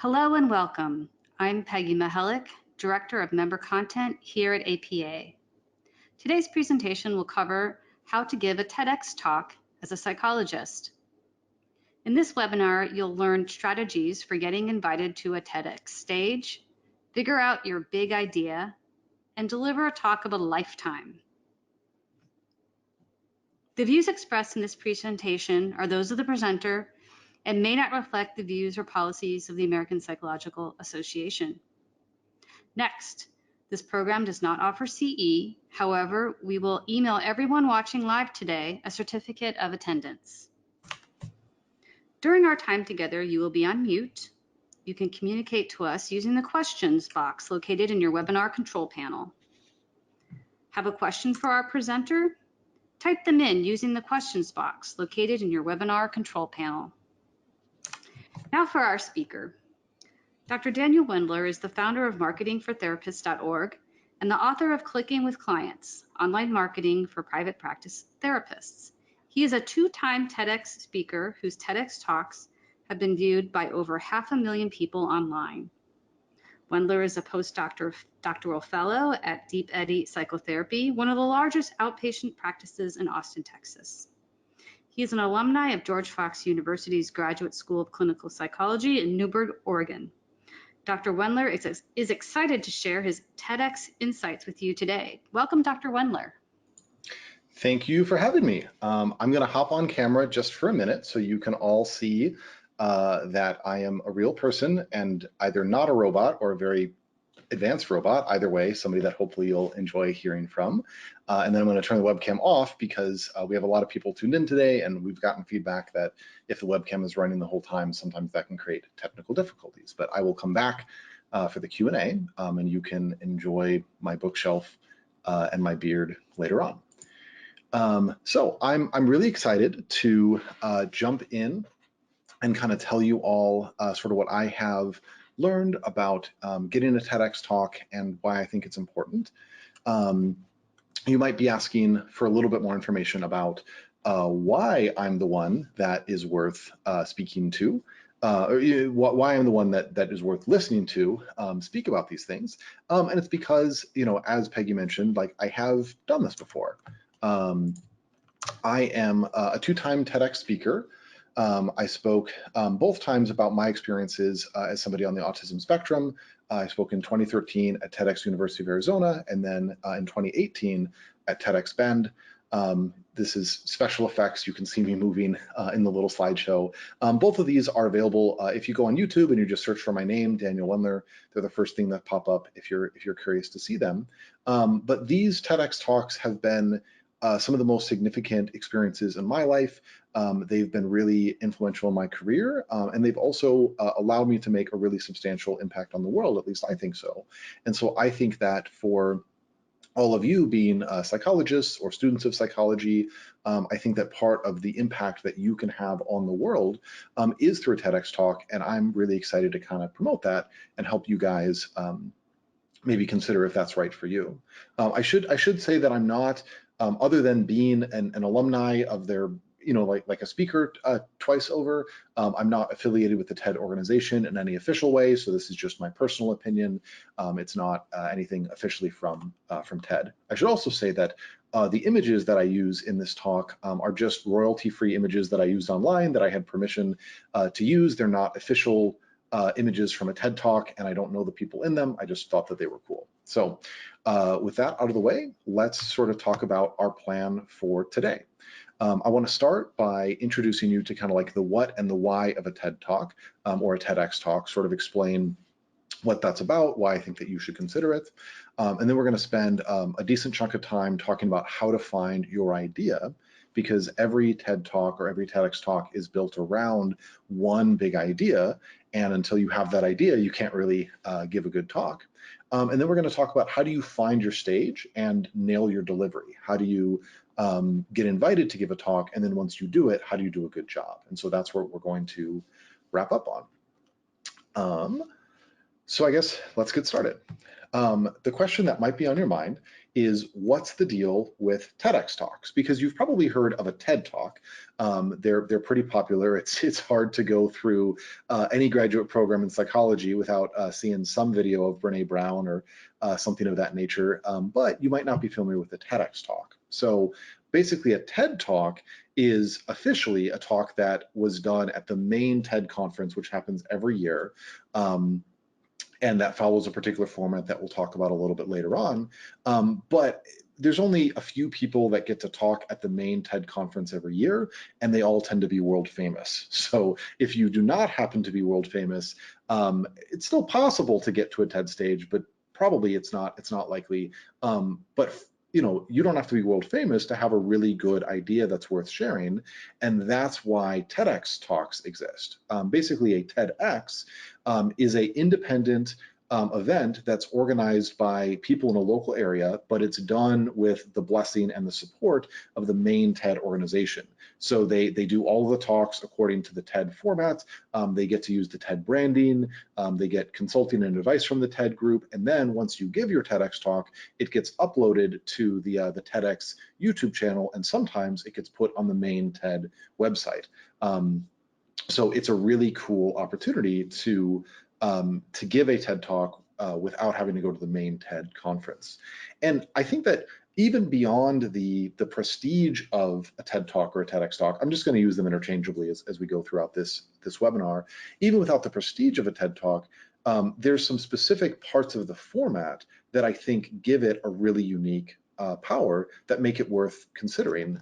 Hello and welcome. I'm Peggy Mihelic, Director of Member Content here at APA. Today's presentation will cover how to give a TEDx talk as a psychologist. In this webinar, you'll learn strategies for getting invited to a TEDx stage, figure out your big idea, and deliver a talk of a lifetime. The views expressed in this presentation are those of the presenter and may not reflect the views or policies of the American Psychological Association. Next, this program does not offer CE. However, we will email everyone watching live today a certificate of attendance. During our time together, you will be on mute. You can communicate to us using the questions box located in your webinar control panel. Have a question for our presenter? Type them in using the questions box located in your webinar control panel. Now for our speaker. Dr. Daniel Wendler is the founder of marketingfortherapists.org and the author of Clicking with Clients, Online Marketing for Private Practice Therapists. He is a two-time TEDx speaker whose TEDx talks have been viewed by over 500,000 people online. Wendler is a postdoctoral fellow at Deep Eddy Psychotherapy, one of the largest outpatient practices in Austin, Texas. He is an alumni of George Fox University's Graduate School of Clinical Psychology in Newberg, Oregon. Dr. Wendler is excited to share his TEDx insights with you today. Welcome, Dr. Wendler. Thank you for having me. I'm going to hop on camera just for a minute so you can all see that I am a real person and either not a robot or a very advanced robot, either way, somebody that hopefully you'll enjoy hearing from. And then I'm going to turn the webcam off because we have a lot of people tuned in today and we've gotten feedback that if the webcam is running the whole time, sometimes that can create technical difficulties. But I will come back for the Q&A and you can enjoy my bookshelf and my beard later on. So I'm really excited to jump in and kind of tell you all sort of what I have learned about getting a TEDx talk and why I think it's important. You might be asking for a little bit more information about why I'm the one that is worth speaking to, or why I'm the one that is worth listening to speak about these things. And it's because, you know, as Peggy mentioned, like I have done this before. I am a two-time TEDx speaker. I spoke both times about my experiences as somebody on the autism spectrum. I spoke in 2013 at TEDx University of Arizona, and then in 2018 at TEDx Bend. This is special effects. You can see me moving in the little slideshow. Both of these are available if you go on YouTube and you just search for my name, Daniel Wendler. They're the first thing that pop up if you're curious to see them. But these TEDx talks have been some of the most significant experiences in my life. They've been really influential in my career, and they've also allowed me to make a really substantial impact on the world, at least I think so. And so I think that for all of you being psychologists or students of psychology, I think that part of the impact that you can have on the world is through a TEDx talk, and I'm really excited to kind of promote that and help you guys maybe consider if that's right for you. I should say that I'm not, other than being an alumni of their, you know, like a speaker twice over, I'm not affiliated with the TED organization in any official way. So this is just my personal opinion. It's not anything officially from TED. I should also say that the images that I use in this talk are just royalty-free images that I used online that I had permission to use. They're not official images from a TED talk, and I don't know the people in them. I just thought that they were cool. So with that out of the way, let's sort of talk about our plan for today. I want to start by introducing you to kind of like the what and the why of a TED talk or a TEDx talk, sort of explain what that's about, why I think that you should consider it. And then we're going to spend a decent chunk of time talking about how to find your idea, because every TED talk or every TEDx talk is built around one big idea. And until you have that idea, you can't really give a good talk. And then we're going to talk about how do you find your stage and nail your delivery? How do you get invited to give a talk? And then once you do it, how do you do a good job? And so that's what we're going to wrap up on. So I guess let's get started. The question that might be on your mind is, what's the deal with TEDx talks? Because you've probably heard of a TED Talk. They're pretty popular. It's hard to go through any graduate program in psychology without seeing some video of Brene Brown or something of that nature. But you might not be familiar with the TEDx talk. So basically, a TED Talk is officially a talk that was done at the main TED conference, which happens every year. And that follows a particular format that we'll talk about a little bit later on. But there's only a few people that get to talk at the main TED conference every year, and they all tend to be world famous. So if you do not happen to be world famous, it's still possible to get to a TED stage, but probably it's not likely. But you don't have to be world famous to have a really good idea that's worth sharing, and that's why TEDx talks exist. Basically, a TEDx is a independent event that's organized by people in a local area, but it's done with the blessing and the support of the main TED organization. So they do all of the talks according to the TED format. They get to use the TED branding. They get consulting and advice from the TED group. And then once you give your TEDx talk, it gets uploaded to the TEDx YouTube channel, and sometimes it gets put on the main TED website. So it's a really cool opportunity to give a TED Talk without having to go to the main TED conference. And I think that even beyond the prestige of a TED Talk or a TEDx Talk, I'm just going to use them interchangeably as we go throughout this webinar, even without the prestige of a TED Talk, there's some specific parts of the format that I think give it a really unique power that make it worth considering.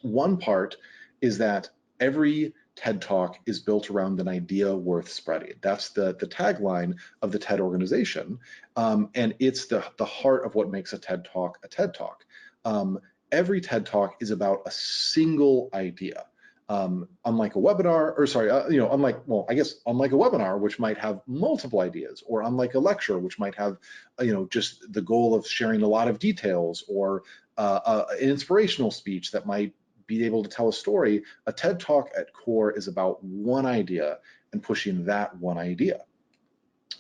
One part is that every TED Talk is built around an idea worth spreading. That's the tagline of the TED organization, and it's the heart of what makes a TED Talk a TED Talk. Every TED Talk is about a single idea. Unlike a webinar, unlike a webinar, which might have multiple ideas, or unlike a lecture, which might have, just the goal of sharing a lot of details, or an inspirational speech that might be able to tell a story. A TED Talk at core is about one idea and pushing that one idea.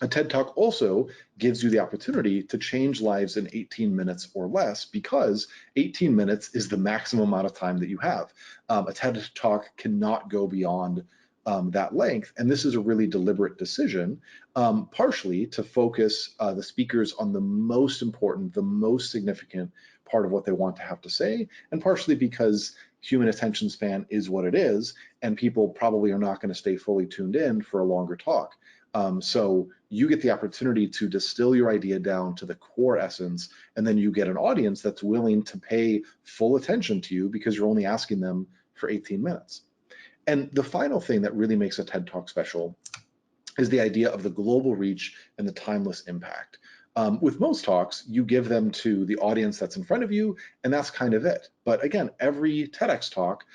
A TED Talk also gives you the opportunity to change lives in 18 minutes or less, because 18 minutes is the maximum amount of time that you have. A TED Talk cannot go beyond that length, and this is a really deliberate decision, partially to focus the speakers on the most important, the most significant part of what they want to have to say, and partially because human attention span is what it is, and people probably are not going to stay fully tuned in for a longer talk. So you get the opportunity to distill your idea down to the core essence, and then you get an audience that's willing to pay full attention to you because you're only asking them for 18 minutes. And the final thing that really makes a TED Talk special is the idea of the global reach and the timeless impact. With most talks, you give them to the audience that's in front of you, and that's kind of it. But again, every TEDx talk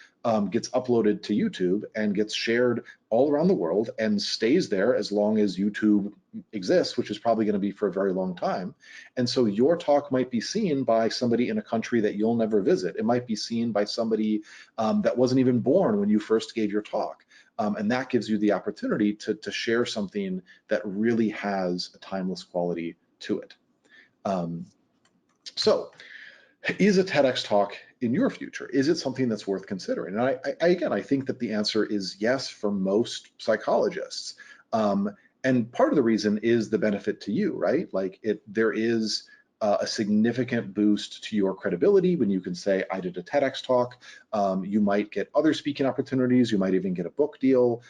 gets uploaded to YouTube and gets shared all around the world and stays there as long as YouTube exists, which is probably going to be for a very long time. And so your talk might be seen by somebody in a country that you'll never visit. It might be seen by somebody that wasn't even born when you first gave your talk. And that gives you the opportunity to share something that really has a timeless quality to it. So is a TEDx talk in your future? Is it something that's worth considering? And I think that the answer is yes for most psychologists. And part of the reason is the benefit to you, right? Like there is a significant boost to your credibility when you can say, I did a TEDx talk. You might get other speaking opportunities. You might even get a book deal.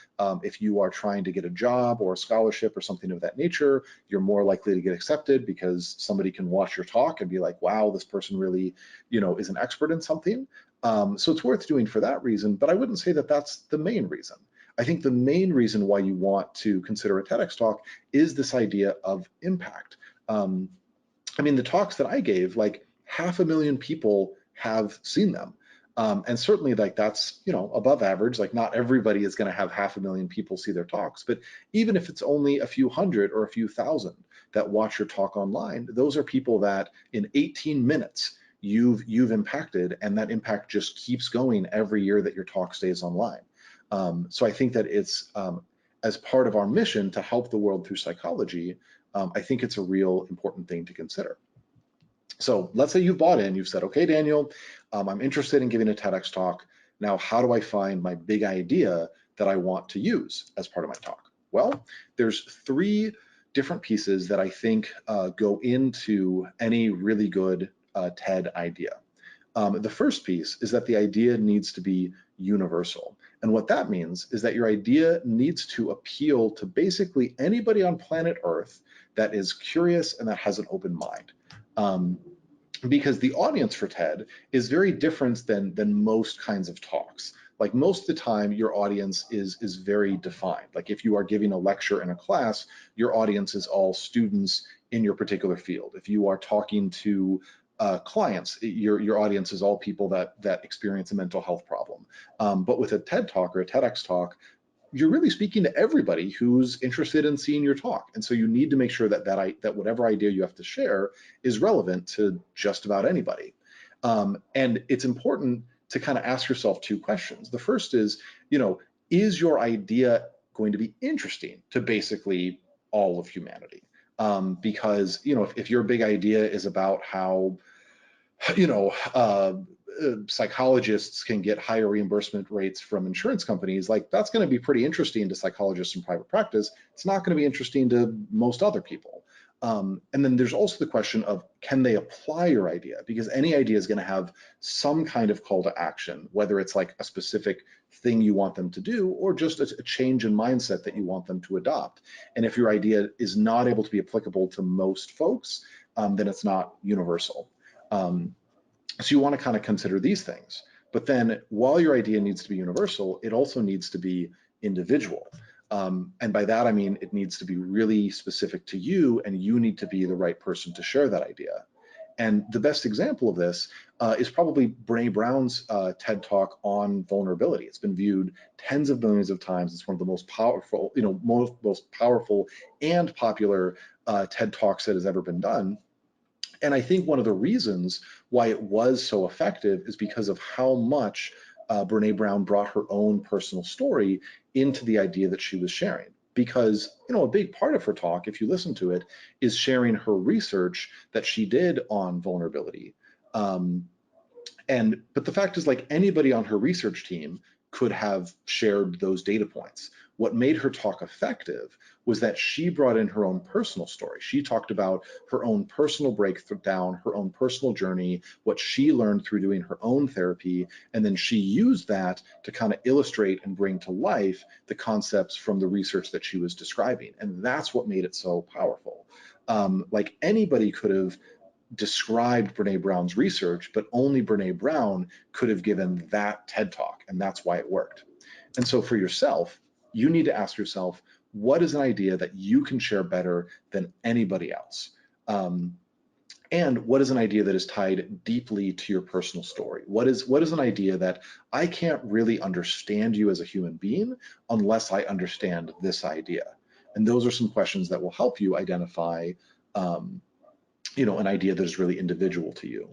If you are trying to get a job or a scholarship or something of that nature, you're more likely to get accepted because somebody can watch your talk and be like, wow, this person really, is an expert in something. So it's worth doing for that reason, but I wouldn't say that that's the main reason. I think the main reason why you want to consider a TEDx talk is this idea of impact. The talks that I gave, like 500,000 people have seen them. And certainly that's, above average. Like not everybody is going to have 500,000 people see their talks, but even if it's only a few hundred or a few thousand that watch your talk online, those are people that in 18 minutes you've impacted, and that impact just keeps going every year that your talk stays online. So I think that it's as part of our mission to help the world through psychology, I think it's a real important thing to consider. So let's say you've bought in, you've said, okay, Daniel, I'm interested in giving a TEDx talk. Now, how do I find my big idea that I want to use as part of my talk? Well, there's 3 different pieces that I think go into any really good TED idea. The first piece is that the idea needs to be universal. And what that means is that your idea needs to appeal to basically anybody on planet Earth that is curious and that has an open mind. Because the audience for TED is very different than most kinds of talks. Like most of the time, your audience is very defined. Like if you are giving a lecture in a class, your audience is all students in your particular field. If you are talking to clients, your audience is all people that experience a mental health problem. But with a TED talk or a TEDx talk, you're really speaking to everybody who's interested in seeing your talk. And so you need to make sure that whatever idea you have to share is relevant to just about anybody. And it's important to kind of ask yourself 2 questions. The first is, is your idea going to be interesting to basically all of humanity? Because, if your big idea is about how, psychologists can get higher reimbursement rates from insurance companies, like that's going to be pretty interesting to psychologists in private practice. It's not going to be interesting to most other people. And then there's also the question of, can they apply your idea? Because any idea is going to have some kind of call to action, whether it's like a specific thing you want them to do or just a change in mindset that you want them to adopt. And if your idea is not able to be applicable to most folks, then it's not universal. So you want to kind of consider these things. But then while your idea needs to be universal, it also needs to be individual. And by that, I mean, it needs to be really specific to you, and you need to be the right person to share that idea. And the best example of this is probably Brene Brown's TED Talk on vulnerability. It's been viewed tens of millions of times. It's one of the most powerful, most powerful and popular TED Talks that has ever been done. And I think one of the reasons why it was so effective is because of how much Brene Brown brought her own personal story into the idea that she was sharing. Because, a big part of her talk, if you listen to it, is sharing her research that she did on vulnerability. But the fact is, like, anybody on her research team could have shared those data points. What made her talk effective was that she brought in her own personal story. She talked about her own personal breakdown, her own personal journey, what she learned through doing her own therapy, and then she used that to kind of illustrate and bring to life the concepts from the research that she was describing. And that's what made it so powerful. Like anybody could have described Brene Brown's research, but only Brene Brown could have given that TED Talk, and that's why it worked. And so for yourself, you need to ask yourself, what is an idea that you can share better than anybody else? And what is an idea that is tied deeply to your personal story? What is an idea that I can't really understand you as a human being unless I understand this idea? And those are some questions that will help you identify an idea that is really individual to you.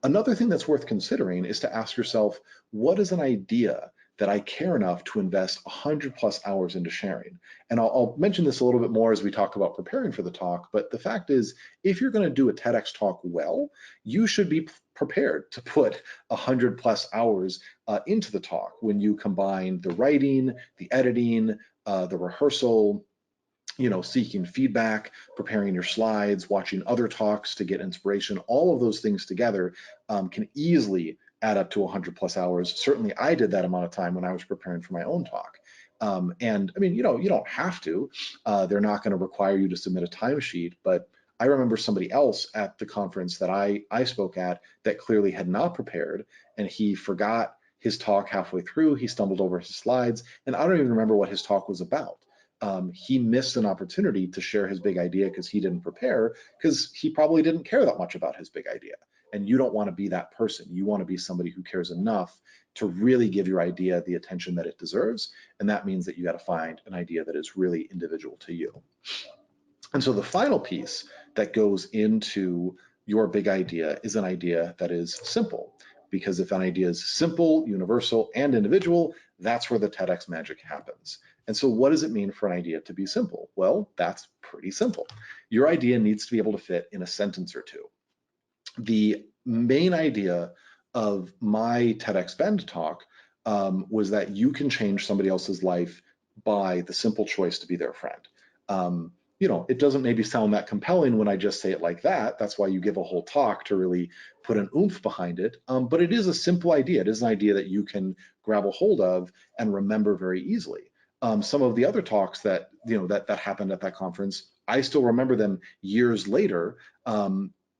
Another thing that's worth considering is to ask yourself, what is an idea that I care enough to invest 100+ hours into sharing? And I'll mention this a little bit more as we talk about preparing for the talk, but the fact is, if you're going to do a TEDx talk well, you should be prepared to put 100+ hours into the talk when you combine the writing, the editing, the rehearsal, seeking feedback, preparing your slides, watching other talks to get inspiration. All of those things together can easily add up to 100+ hours. Certainly I did that amount of time when I was preparing for my own talk. And I mean, you don't have to. They're not going to require you to submit a timesheet, but I remember somebody else at the conference that I spoke at that clearly had not prepared, and he forgot his talk halfway through. He stumbled over his slides, and I don't even remember what his talk was about. He missed an opportunity to share his big idea because he didn't prepare, because he probably didn't care that much about his big idea. And you don't want to be that person. You want to be somebody who cares enough to really give your idea the attention that it deserves. And that means that you got to find an idea that is really individual to you. And so the final piece that goes into your big idea is an idea that is simple. Because if an idea is simple, universal, and individual, that's where the TEDx magic happens. And so what does it mean for an idea to be simple? Well, that's pretty simple. Your idea needs to be able to fit in a sentence or two. The main idea of my TEDx Bend talk was that you can change somebody else's life by the simple choice to be their friend. It doesn't maybe sound that compelling when I just say it like that. That's why you give a whole talk to really put an oomph behind it. But it is a simple idea. It is an idea that you can grab a hold of and remember very easily. Some of the other talks that that happened at that conference, I still remember them years later,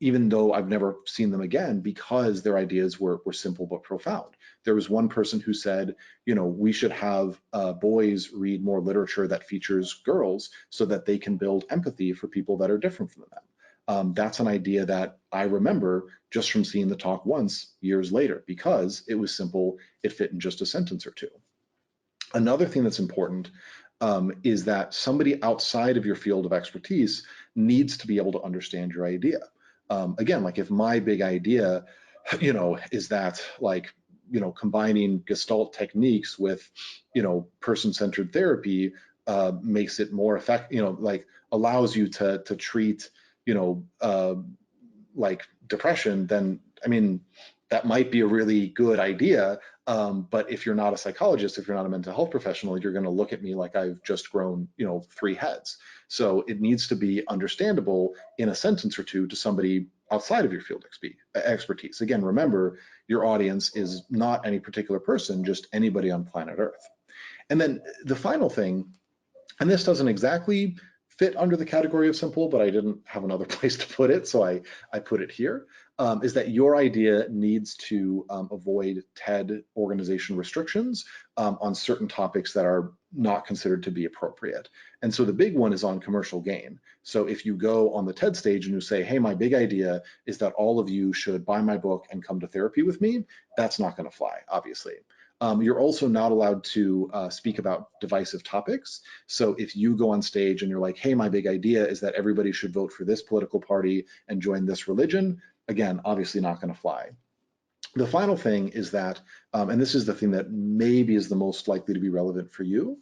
even though I've never seen them again, because their ideas were simple but profound. There was one person who said, we should have boys read more literature that features girls so that they can build empathy for people that are different from them. That's an idea that I remember just from seeing the talk once years later, because it was simple, it fit in just a sentence or two. Another thing that's important is that somebody outside of your field of expertise needs to be able to understand your idea. Again, like if my big idea, is that combining Gestalt techniques with, person-centered therapy makes it more effective, allows you to treat, like depression, then, that might be a really good idea. But if you're not a psychologist, if you're not a mental health professional, you're going to look at me like I've just grown, 3 heads. So it needs to be understandable in a sentence or two to somebody outside of your field expertise. Again, remember, your audience is not any particular person, just anybody on planet Earth. And then the final thing, and this doesn't exactly fit under the category of simple, but I didn't have another place to put it, so I put it here, is that your idea needs to avoid TED organization restrictions on certain topics that are not considered to be appropriate. And so the big one is on commercial gain. So if you go on the TED stage and you say, hey, my big idea is that all of you should buy my book and come to therapy with me, that's not going to fly, obviously. You're also not allowed to speak about divisive topics. So if you go on stage and you're like, hey, my big idea is that everybody should vote for this political party and join this religion, again, obviously not going to fly. The final thing is that, and this is the thing that maybe is the most likely to be relevant for you,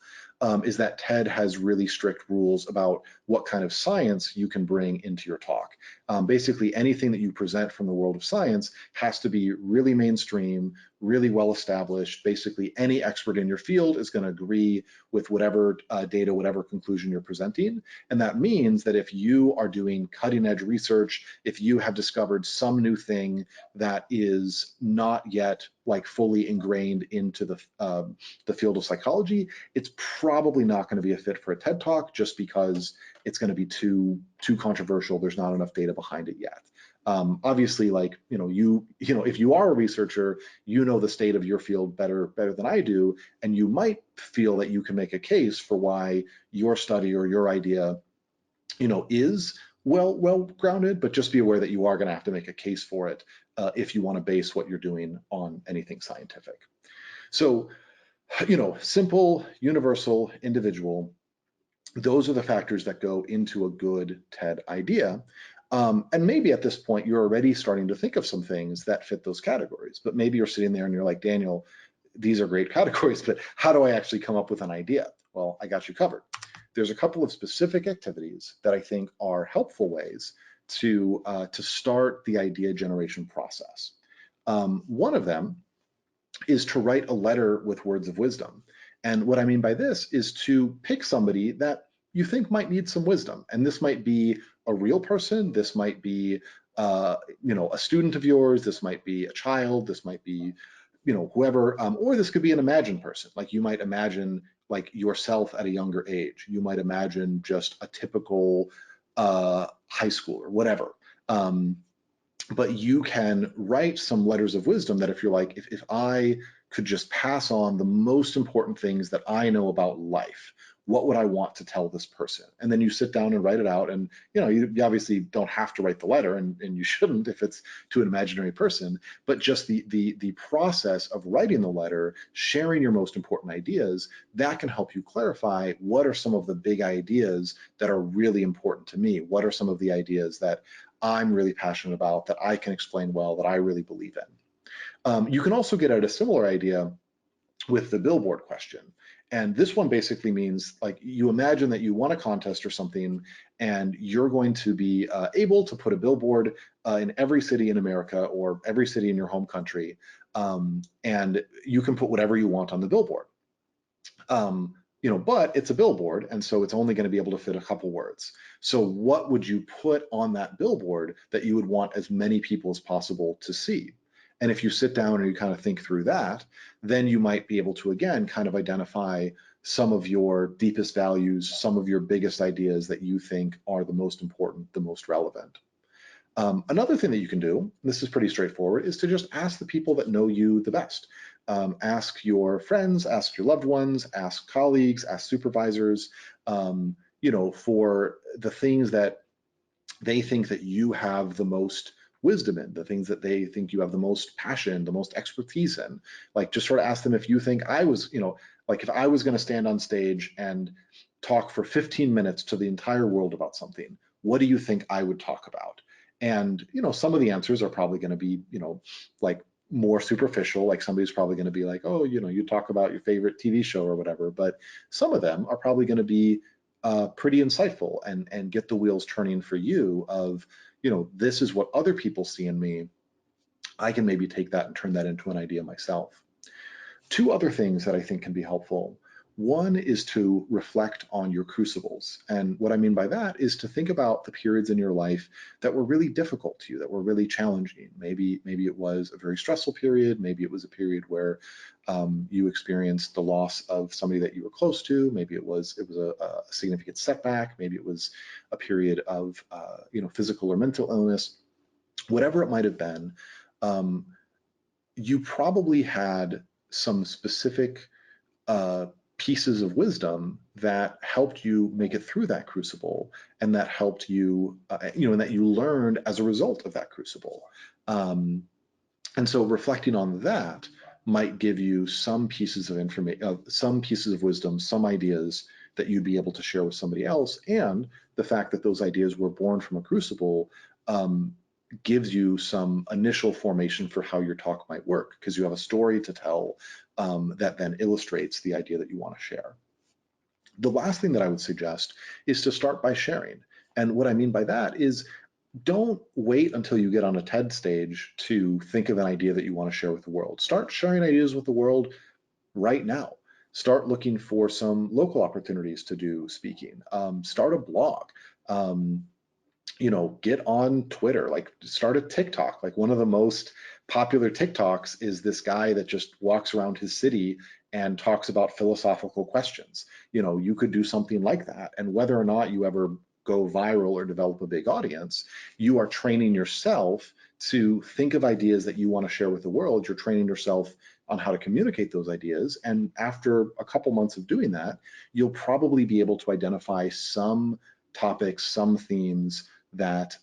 is that TED has really strict rules about what kind of science you can bring into your talk. Basically, anything that you present from the world of science has to be really mainstream, really well established. Basically, any expert in your field is going to agree with whatever data, whatever conclusion you're presenting. And that means that if you are doing cutting edge research, if you have discovered some new thing that is not yet fully ingrained into the field of psychology, it's probably not going to be a fit for a TED Talk, just because it's going to be too controversial. There's not enough data behind it yet. Obviously, if you are a researcher, you know the state of your field better than I do, and you might feel that you can make a case for why your study or your idea, is well grounded, but just be aware that you are going to have to make a case for it if you want to base what you're doing on anything scientific. So, simple, universal, individual, those are the factors that go into a good TED idea. And maybe at this point, you're already starting to think of some things that fit those categories, but maybe you're sitting there and you're like, Daniel, these are great categories, but how do I actually come up with an idea? Well, I got you covered. There's a couple of specific activities that I think are helpful ways to start the idea generation process. One of them is to write a letter with words of wisdom. And what I mean by this is to pick somebody that you think might need some wisdom. And this might be a real person, this might be a student of yours, this might be a child, this might be whoever, or this could be an imagined person. Like you might imagine yourself at a younger age. You might imagine just a typical high schooler, whatever. But you can write some letters of wisdom that if you're like, if I could just pass on the most important things that I know about life, what would I want to tell this person? And then you sit down and write it out. And you obviously don't have to write the letter, and you shouldn't if it's to an imaginary person, but just the process of writing the letter, sharing your most important ideas, that can help you clarify what are some of the big ideas that are really important to me. What are some of the ideas that I'm really passionate about, that I can explain well, that I really believe in. You can also get at a similar idea with the billboard question. And this one basically means, like, you imagine that you won a contest or something, and you're going to be able to put a billboard in every city in America or every city in your home country, and you can put whatever you want on the billboard. But it's a billboard, and so it's only going to be able to fit a couple words. So what would you put on that billboard that you would want as many people as possible to see? And if you sit down and you kind of think through that, then you might be able to, again, kind of identify some of your deepest values, some of your biggest ideas that you think are the most important, the most relevant. Another thing that you can do, this is pretty straightforward, is to just ask the people that know you the best. Ask your friends, ask your loved ones, ask colleagues, ask supervisors, for the things that they think that you have the most wisdom in, the things that they think you have the most passion, the most expertise in. Like, just sort of ask them, if you think I was, like if I was going to stand on stage and talk for 15 minutes to the entire world about something, what do you think I would talk about? And, some of the answers are probably going to be, like more superficial, like somebody's probably going to be like, oh, you talk about your favorite TV show or whatever, but some of them are probably going to be pretty insightful and get the wheels turning for you of, this is what other people see in me. I can maybe take that and turn that into an idea myself. Two other things that I think can be helpful. One is to reflect on your crucibles. And what I mean by that is to think about the periods in your life that were really difficult to you, that were really challenging. Maybe it was a very stressful period. Maybe it was a period where you experienced the loss of somebody that you were close to. Maybe it was a significant setback. Maybe it was a period of physical or mental illness. Whatever it might have been, you probably had some specific pieces of wisdom that helped you make it through that crucible, and that helped you, and that you learned as a result of that crucible. And so reflecting on that might give you some pieces of information, some pieces of wisdom, some ideas that you'd be able to share with somebody else. And the fact that those ideas were born from a crucible gives you some initial formation for how your talk might work, because you have a story to tell that then illustrates the idea that you want to share. The last thing that I would suggest is to start by sharing. And what I mean by that is, don't wait until you get on a TED stage to think of an idea that you want to share with the world. Start sharing ideas with the world right now. Start looking for some local opportunities to do speaking. Start a blog. Get on Twitter, like start a TikTok. Like, one of the most popular TikToks is this guy that just walks around his city and talks about philosophical questions. You could do something like that. And whether or not you ever go viral or develop a big audience, you are training yourself to think of ideas that you want to share with the world. You're training yourself on how to communicate those ideas. And after a couple months of doing that, you'll probably be able to identify some topics, some themes that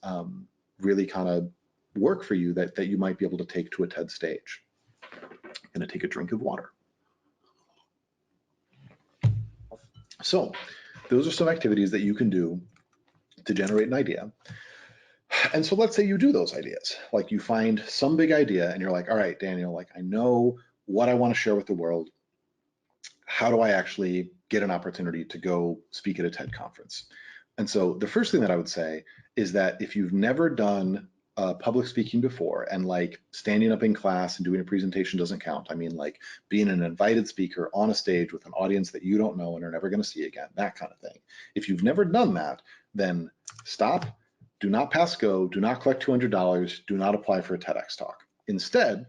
really kind of work for you, that you might be able to take to a TED stage. I'm going to take a drink of water. So those are some activities that you can do to generate an idea. And so let's say you do those ideas, like you find some big idea and you're like, all right, Daniel, like I know what I want to share with the world. How do I actually get an opportunity to go speak at a TED conference? And so the first thing that I would say is that if you've never done public speaking before, and like standing up in class and doing a presentation doesn't count. I mean, like being an invited speaker on a stage with an audience that you don't know and are never going to see again, that kind of thing. If you've never done that, then stop, do not pass go, do not collect $200, do not apply for a TEDx talk. Instead,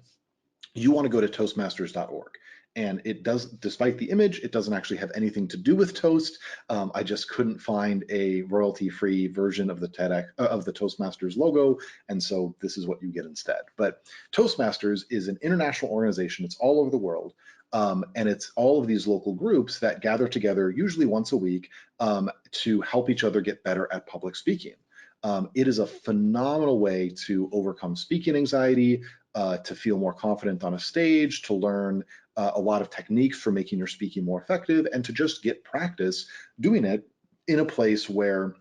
you want to go to Toastmasters.org. And it does, despite the image, it doesn't actually have anything to do with Toast. I just couldn't find a royalty-free version of the TEDx of the Toastmasters logo, and so this is what you get instead. But Toastmasters is an international organization. It's all over the world, and it's all of these local groups that gather together, usually once a week, to help each other get better at public speaking. It is a phenomenal way to overcome speaking anxiety, to feel more confident on a stage, to learn a lot of techniques for making your speaking more effective, and to just get practice doing it in a place where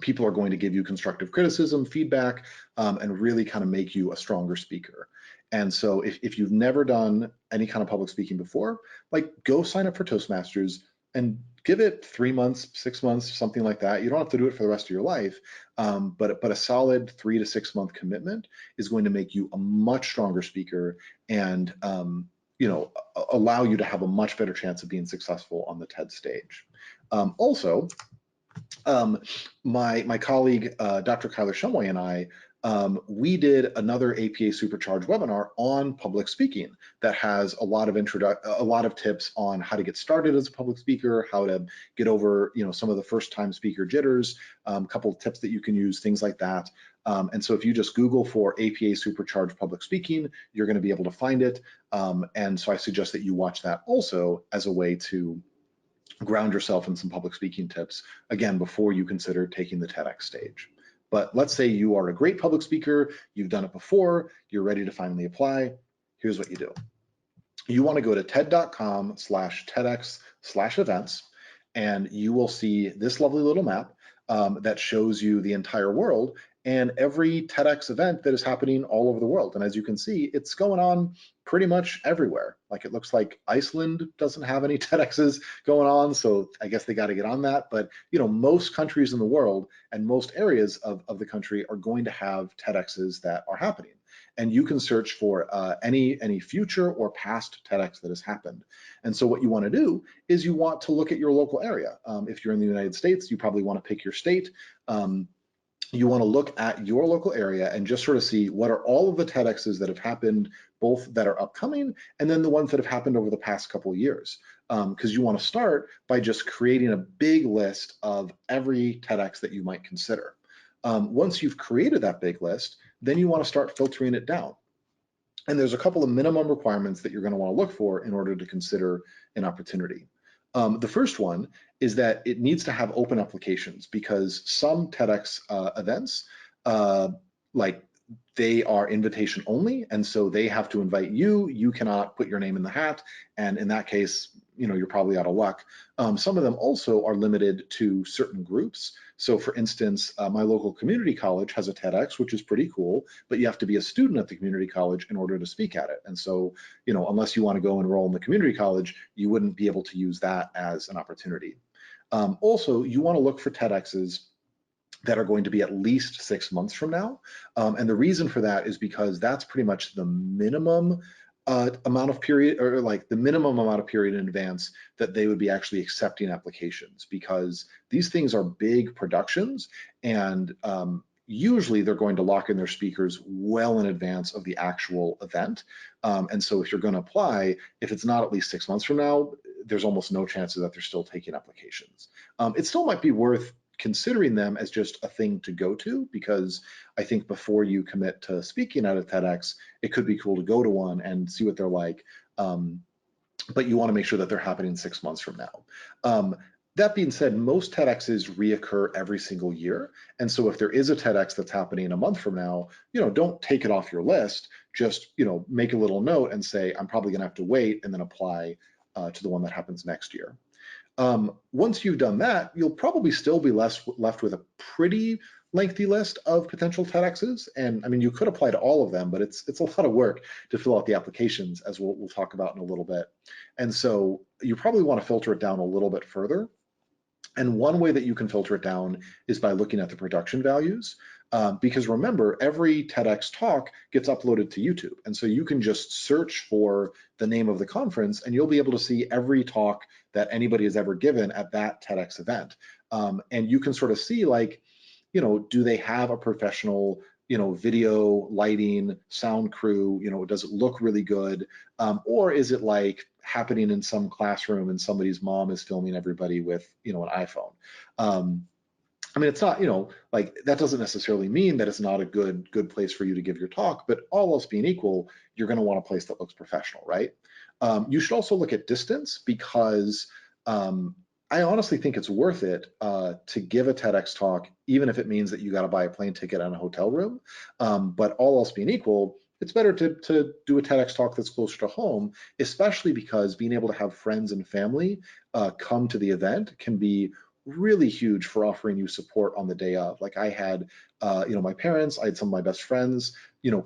people are going to give you constructive criticism, feedback, and really kind of make you a stronger speaker. And so if you've never done any kind of public speaking before, like go sign up for Toastmasters and give it 3 months, 6 months, something like that. You don't have to do it for the rest of your life, but a solid 3 to 6 month commitment is going to make you a much stronger speaker and allow you to have a much better chance of being successful on the TED stage. Also, my colleague, Dr. Kyler Shumway, and I, we did another APA Supercharged webinar on public speaking that has a lot of tips on how to get started as a public speaker, how to get over some of the first-time speaker jitters, a couple of tips that you can use, things like that. And so if you just Google for APA Supercharged Public Speaking, you're going to be able to find it. And so I suggest that you watch that also as a way to ground yourself in some public speaking tips, again, before you consider taking the TEDx stage. But let's say you are a great public speaker, you've done it before, you're ready to finally apply. Here's what you do. You want to go to ted.com/TEDx/events, and you will see this lovely little map that shows you the entire world and every TEDx event that is happening all over the world. And as you can see, it's going on pretty much everywhere. Like it looks like Iceland doesn't have any TEDx's going on, so I guess they got to get on that. But most countries in the world and most areas of the country are going to have TEDx's that are happening. And you can search for any future or past TEDx that has happened. And so what you want to do is you want to look at your local area. If you're in the United States, you probably want to pick your state. You want to look at your local area and just sort of see what are all of the TEDx's that have happened, both that are upcoming and then the ones that have happened over the past couple of years. Because you want to start by just creating a big list of every TEDx that you might consider. Once you've created that big list, then you want to start filtering it down. And there's a couple of minimum requirements that you're going to want to look for in order to consider an opportunity. The first one is that it needs to have open applications, because some TEDx events, like they are invitation only, and so they have to invite you. You cannot put your name in the hat, and in that case, you're probably out of luck. Some of them also are limited to certain groups. So for instance, my local community college has a TEDx, which is pretty cool, but you have to be a student at the community college in order to speak at it. And so, unless you want to go enroll in the community college, you wouldn't be able to use that as an opportunity. Also, you want to look for TEDx's that are going to be at least 6 months from now. And the reason for that is because that's pretty much the minimum amount of period, or like the minimum amount of period in advance that they would be actually accepting applications, because these things are big productions, and usually they're going to lock in their speakers well in advance of the actual event. And so if you're going to apply, if it's not at least 6 months from now, there's almost no chances that they're still taking applications. It still might be worth considering them as just a thing to go to, because I think before you commit to speaking at a TEDx, it could be cool to go to one and see what they're like. But you want to make sure that they're happening 6 months from now. That being said, most TEDx's reoccur every single year. And so if there is a TEDx that's happening a month from now, don't take it off your list. Just, make a little note and say, I'm probably gonna have to wait, and then apply to the one that happens next year. Once you've done that, you'll probably still be left with a pretty lengthy list of potential TEDx's. And I mean, you could apply to all of them, but it's a lot of work to fill out the applications, as we'll talk about in a little bit. And so you probably want to filter it down a little bit further. And one way that you can filter it down is by looking at the production values. Because remember, every TEDx talk gets uploaded to YouTube. And so you can just search for the name of the conference, and you'll be able to see every talk that anybody has ever given at that TEDx event. And you can sort of see, like, do they have a professional, video, lighting, sound crew? Does it look really good? Or is it like happening in some classroom and somebody's mom is filming everybody with, an iPhone? I mean, it's not, like, that doesn't necessarily mean that it's not a good place for you to give your talk, but all else being equal, you're going to want a place that looks professional, right? You should also look at distance, because I honestly think it's worth it to give a TEDx talk, even if it means that you got to buy a plane ticket and a hotel room. But all else being equal, it's better to do a TEDx talk that's closer to home, especially because being able to have friends and family come to the event can be really huge for offering you support on the day of. Like I had, my parents, I had some of my best friends,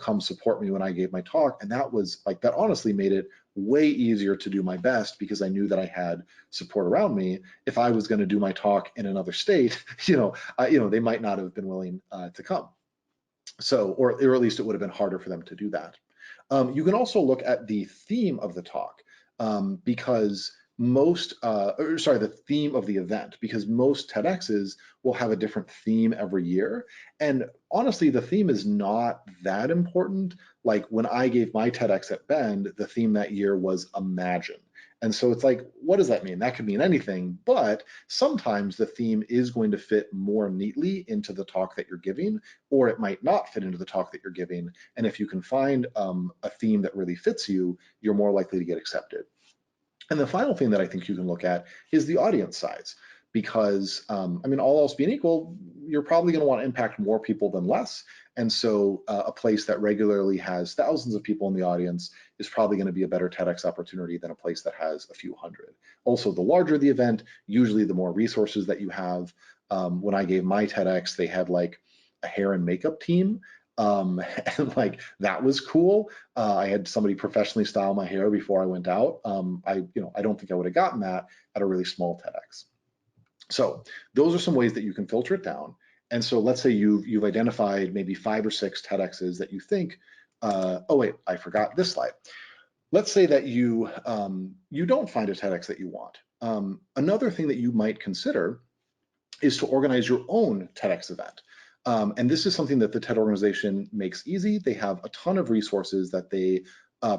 come support me when I gave my talk. And that was like, that honestly made it way easier to do my best because I knew that I had support around me. If I was going to do my talk in another state, they might not have been willing to come. So, or at least it would have been harder for them to do that. You can also look at the theme of the talk because the theme of the event, because most TEDx's will have a different theme every year. And honestly, the theme is not that important. Like when I gave my TEDx at Bend, the theme that year was Imagine. And so it's like, what does that mean? That could mean anything, but sometimes the theme is going to fit more neatly into the talk that you're giving, or it might not fit into the talk that you're giving. And if you can find a theme that really fits you, you're more likely to get accepted. And the final thing that I think you can look at is the audience size, because all else being equal, you're probably going to want to impact more people than less. And so a place that regularly has thousands of people in the audience is probably going to be a better TEDx opportunity than a place that has a few hundred. Also, the larger the event, usually the more resources that you have. When I gave my TEDx, they had like a hair and makeup team. And like that was cool. I had somebody professionally style my hair before I went out. I don't think I would have gotten that at a really small TEDx. So those are some ways that you can filter it down. And so let's say you've identified maybe 5 or 6 TEDx's that you think, oh wait, I forgot this slide. Let's say that you don't find a TEDx that you want. Another thing that you might consider is to organize your own TEDx event. And this is something that the TED organization makes easy. They have a ton of resources that they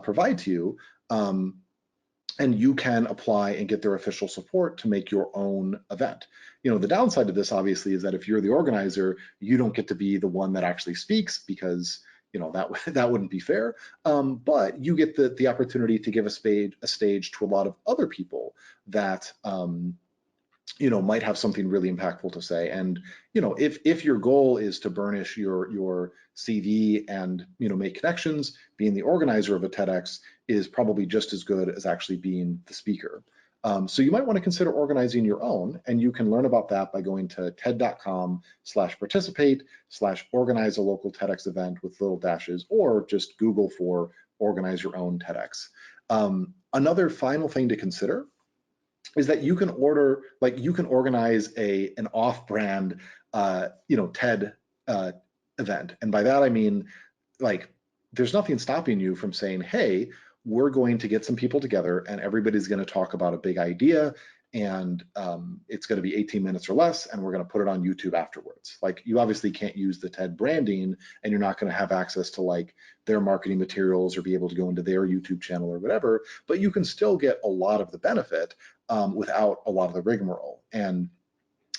provide to you. And you can apply and get their official support to make your own event. The downside of this obviously is that if you're the organizer, you don't get to be the one that actually speaks because that wouldn't be fair. But you get the opportunity to give a stage to a lot of other people that might have something really impactful to say. And if your goal is to burnish your CV and make connections, being the organizer of a TEDx is probably just as good as actually being the speaker. So you might want to consider organizing your own, and you can learn about that by going to ted.com/participate/organize a local TEDx event with little dashes, or just Google for organize your own TEDx. Another final thing to consider is that you can organize an off-brand TED event. And by that I mean, like, there's nothing stopping you from saying, hey, we're going to get some people together and everybody's going to talk about a big idea, and it's going to be 18 minutes or less, and we're going to put it on YouTube afterwards. Like, you obviously can't use the TED branding, and you're not going to have access to like their marketing materials or be able to go into their YouTube channel or whatever, but you can still get a lot of the benefit without a lot of the rigmarole. And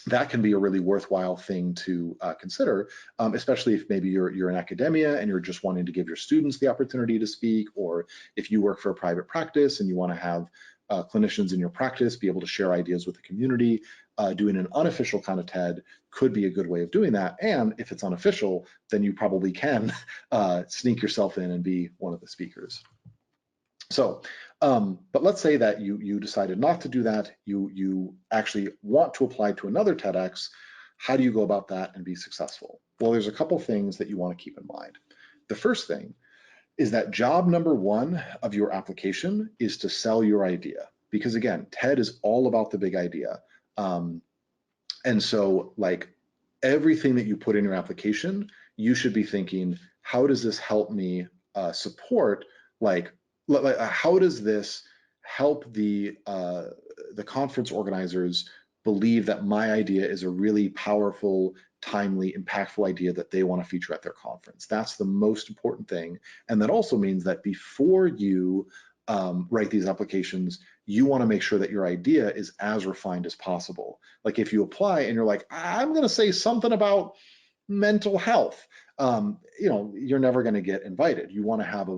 that can be a really worthwhile thing to consider, especially if maybe you're in academia and you're just wanting to give your students the opportunity to speak, or if you work for a private practice and you want to have clinicians in your practice be able to share ideas with the community. Doing an unofficial kind of TED could be a good way of doing that. And if it's unofficial, then you probably can sneak yourself in and be one of the speakers. So, but let's say that you decided not to do that. You actually want to apply to another TEDx. How do you go about that and be successful? Well, there's a couple things that you want to keep in mind. The first thing is that job number 1 of your application is to sell your idea, because again, TED is all about the big idea. And so like everything that you put in your application, you should be thinking, how does this help me support, how does this help the conference organizers believe that my idea is a really powerful, timely, impactful idea that they want to feature at their conference? That's the most important thing. And that also means that before you write these applications, you want to make sure that your idea is as refined as possible. Like if you apply and you're like, I'm going to say something about mental health, you're never going to get invited. You want to have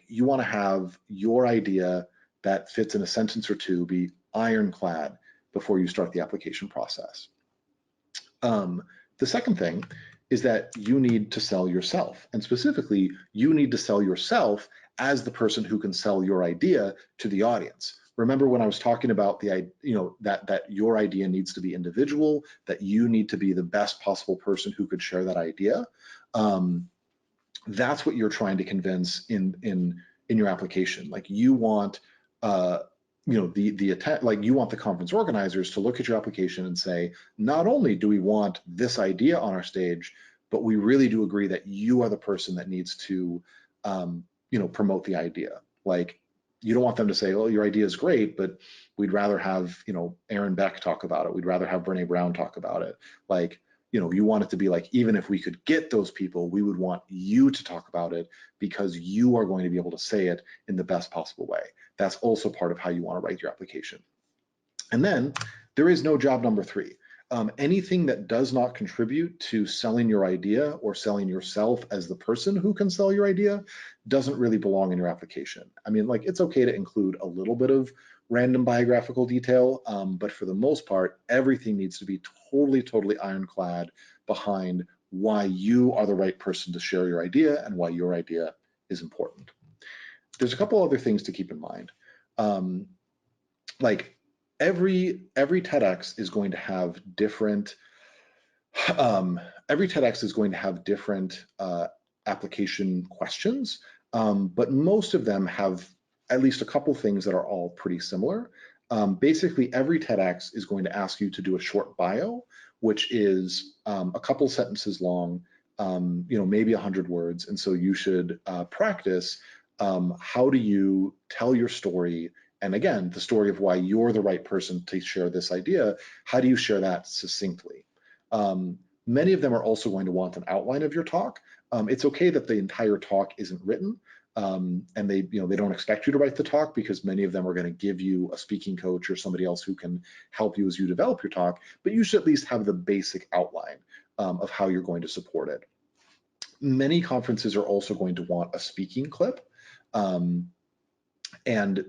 you want to have your idea that fits in a sentence or two be ironclad before you start the application process. The second thing is that you need to sell yourself, and specifically, you need to sell yourself as the person who can sell your idea to the audience. remember when I was talking about the, that your idea needs to be individual, that you need to be the best possible person who could share that idea. That's what you're trying to convince in your application. Like you want, you want the conference organizers to look at your application and say, not only do we want this idea on our stage, but we really do agree that you are the person that needs to, promote the idea. Like, you don't want them to say, "Oh, your idea is great, but we'd rather have, Aaron Beck talk about it. We'd rather have Brene Brown talk about it." Like, you want it to be like, even if we could get those people, we would want you to talk about it because you are going to be able to say it in the best possible way. That's also part of how you want to write your application. And then there is no job number 3. Anything that does not contribute to selling your idea or selling yourself as the person who can sell your idea doesn't really belong in your application. I mean, like, it's okay to include a little bit of random biographical detail, but for the most part, everything needs to be totally ironclad behind why you are the right person to share your idea and why your idea is important. There's a couple other things to keep in mind. Like, every TEDx is going to have different application questions, but most of them have at least a couple things that are all pretty similar. Basically, every TEDx is going to ask you to do a short bio, which is a couple sentences long, maybe 100 words. And so you should practice how do you tell your story. And again, the story of why you're the right person to share this idea, how do you share that succinctly? Many of them are also going to want an outline of your talk. It's okay that the entire talk isn't written, and they don't expect you to write the talk because many of them are going to give you a speaking coach or somebody else who can help you as you develop your talk, but you should at least have the basic outline of how you're going to support it. Many conferences are also going to want a speaking clip, and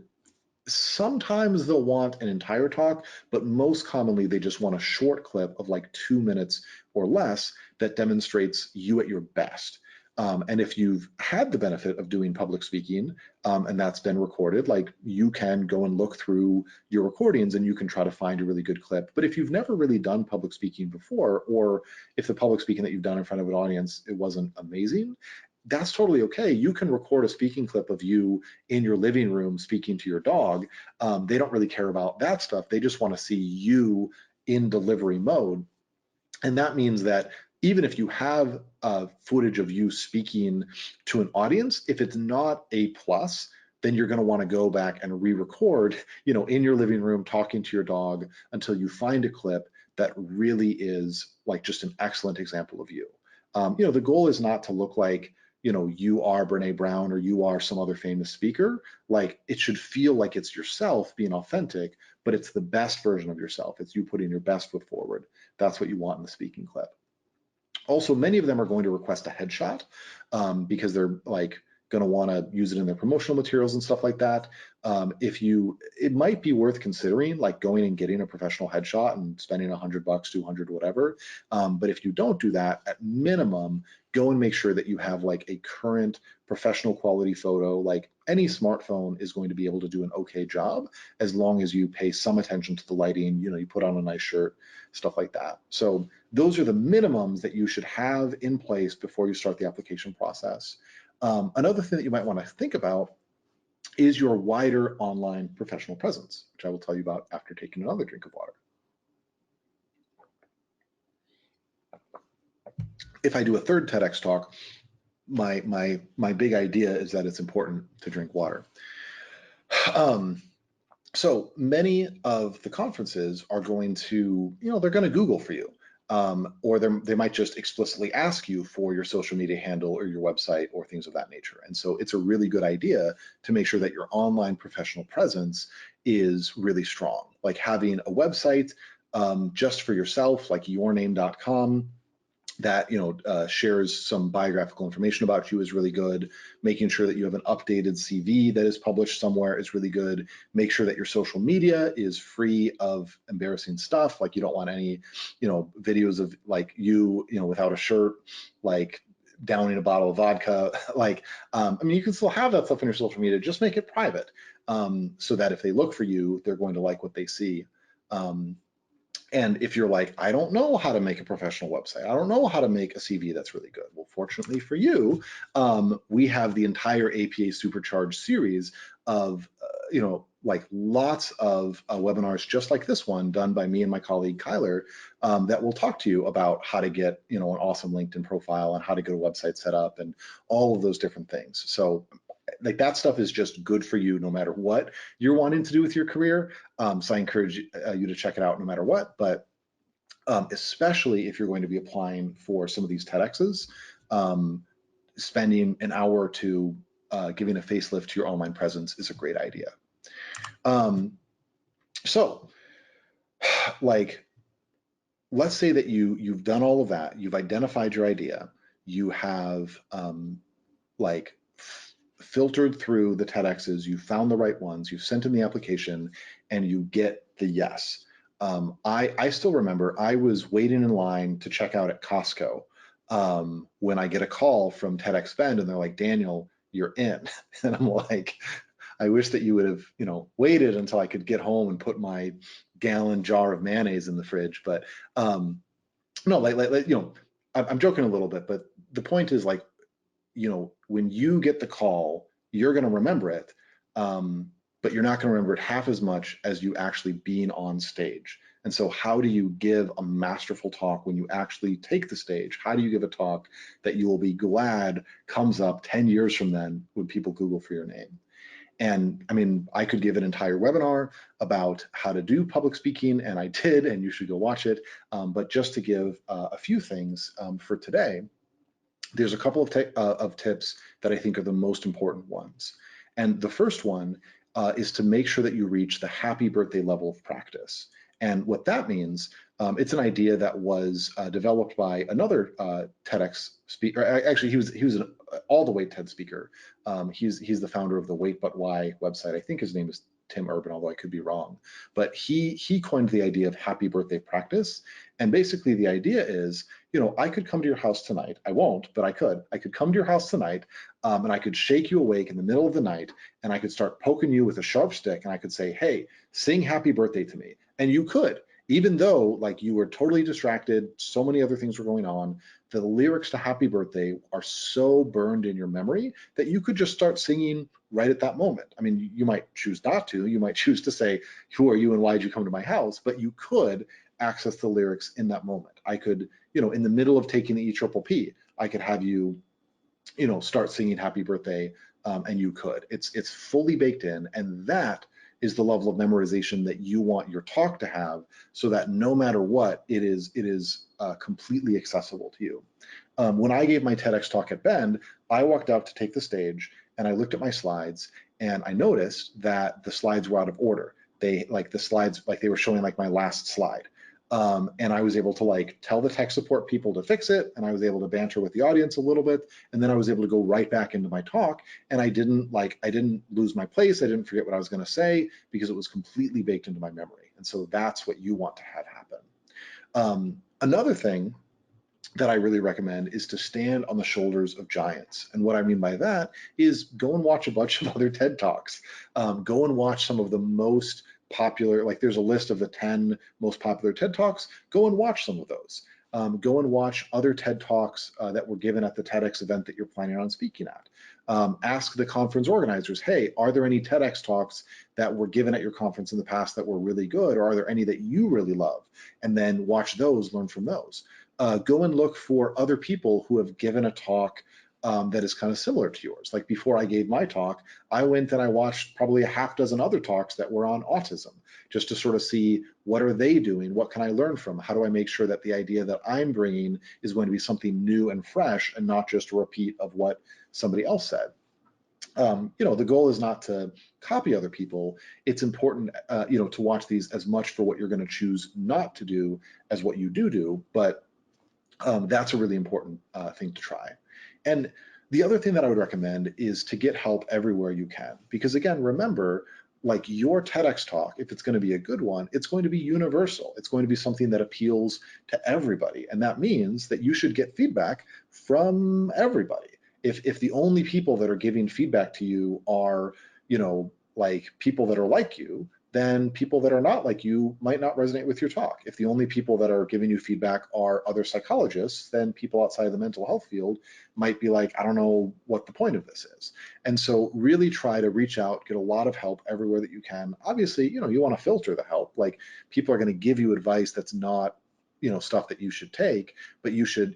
sometimes they'll want an entire talk, but most commonly they just want a short clip of like 2 minutes or less that demonstrates you at your best. And if you've had the benefit of doing public speaking and that's been recorded, like, you can go and look through your recordings and you can try to find a really good clip. But if you've never really done public speaking before, or if the public speaking that you've done in front of an audience, it wasn't amazing, that's totally okay. You can record a speaking clip of you in your living room speaking to your dog. They don't really care about that stuff. They just want to see you in delivery mode. And that means that even if you have footage of you speaking to an audience, if it's not A+, then you're going to want to go back and re-record, in your living room talking to your dog until you find a clip that really is like just an excellent example of you. The goal is not to look like, you are Brene Brown or you are some other famous speaker. Like, it should feel like it's yourself being authentic, but it's the best version of yourself. It's you putting your best foot forward. That's what you want in the speaking clip. Also, many of them are going to request a headshot because they're like going to want to use it in their promotional materials and stuff like that. It might be worth considering like going and getting a professional headshot and spending $100, $200, whatever. But if you don't do that, at minimum, go and make sure that you have like a current professional quality photo. Like, any smartphone is going to be able to do an okay job as long as you pay some attention to the lighting, you put on a nice shirt, stuff like that. So those are the minimums that you should have in place before you start the application process. Another thing that you might want to think about is your wider online professional presence, which I will tell you about after taking another drink of water. If I do a third TEDx talk, my big idea is that it's important to drink water. So many of the conferences are going to, they're going to Google for you. Or they might just explicitly ask you for your social media handle or your website or things of that nature. And so it's a really good idea to make sure that your online professional presence is really strong. Like, having a website just for yourself, like yourname.com, that shares some biographical information about you is really good. Making sure that you have an updated CV that is published somewhere is really good. Make sure that your social media is free of embarrassing stuff. Like, you don't want any videos of like you without a shirt, like downing a bottle of vodka. Like, I mean, you can still have that stuff in your social media, just make it private, so that if they look for you, they're going to like what they see. And if you're like, I don't know how to make a professional website, I don't know how to make a CV that's really good. Well, fortunately for you, we have the entire APA Supercharged series of, like lots of webinars just like this one done by me and my colleague Kyler, that will talk to you about how to get, an awesome LinkedIn profile and how to get a website set up and all of those different things. So like that stuff is just good for you no matter what you're wanting to do with your career. So I encourage you to check it out no matter what, but especially if you're going to be applying for some of these TEDx's, spending an hour or two giving a facelift to your online presence is a great idea. So like, let's say that you've done all of that, you've identified your idea, you have like filtered through the TEDx's, you found the right ones, you've sent in the application, and you get the yes. I still remember I was waiting in line to check out at Costco when I get a call from TEDx Bend and they're like, Daniel, you're in. And I'm like, I wish that you would have, waited until I could get home and put my gallon jar of mayonnaise in the fridge. But no, I'm joking a little bit, but the point is like, when you get the call, you're going to remember it, but you're not going to remember it half as much as you actually being on stage. And so how do you give a masterful talk when you actually take the stage? How do you give a talk that you will be glad comes up 10 years from then when people Google for your name? And I mean, I could give an entire webinar about how to do public speaking, and I did, and you should go watch it. But just to give a few things for today, there's a couple of tips that I think are the most important ones. And the first one is to make sure that you reach the happy birthday level of practice. And what that means, it's an idea that was developed by another TEDx speaker. Actually, he was an all the way TED speaker. He's the founder of the Wait But Why website. I think his name is Tim Urban, although I could be wrong. But he coined the idea of happy birthday practice. And basically the idea is, I could come to your house tonight. I won't, but I could. I could come to your house tonight and I could shake you awake in the middle of the night and I could start poking you with a sharp stick and I could say, hey, sing happy birthday to me. And you could, even though like you were totally distracted, so many other things were going on, the lyrics to happy birthday are so burned in your memory that you could just start singing right at that moment. I mean, you might choose not to, you might choose to say, who are you and why did you come to my house? But you could access the lyrics in that moment. I could, in the middle of taking the EPPP, I could have you, start singing happy birthday, and you could. It's fully baked in, and that is the level of memorization that you want your talk to have, so that no matter what, it is completely accessible to you. When I gave my TEDx talk at Bend, I walked out to take the stage and I looked at my slides and I noticed that the slides were out of order. They were showing like my last slide. And I was able to like tell the tech support people to fix it, and I was able to banter with the audience a little bit, and then I was able to go right back into my talk, and I didn't lose my place, I didn't forget what I was going to say because it was completely baked into my memory. And so that's what you want to have happen. Another thing that I really recommend is to stand on the shoulders of giants. And what I mean by that is go and watch a bunch of other TED Talks. Go and watch some of the most popular, like there's a list of the 10 most popular TED Talks. Go and watch some of those. Go and watch other TED Talks that were given at the TEDx event that you're planning on speaking at. Ask the conference organizers, hey, are there any TEDx talks that were given at your conference in the past that were really good, or are there any that you really love? And then watch those, learn from those. Go and look for other people who have given a talk that is kind of similar to yours. Like before I gave my talk, I went and I watched probably a half dozen other talks that were on autism, just to sort of see what are they doing, what can I learn from, how do I make sure that the idea that I'm bringing is going to be something new and fresh and not just a repeat of what somebody else said. The goal is not to copy other people. It's important, to watch these as much for what you're going to choose not to do as what you do, but that's a really important thing to try. And the other thing that I would recommend is to get help everywhere you can. Because again, remember, like your TEDx talk, if it's going to be a good one, it's going to be universal. It's going to be something that appeals to everybody. And that means that you should get feedback from everybody. If the only people that are giving feedback to you are, like people that are like you, then people that are not like you might not resonate with your talk. If the only people that are giving you feedback are other psychologists, then people outside of the mental health field might be like, I don't know what the point of this is. And so really try to reach out, get a lot of help everywhere that you can. Obviously, you want to filter the help. Like, people are going to give you advice that's not, stuff that you should take, but you should,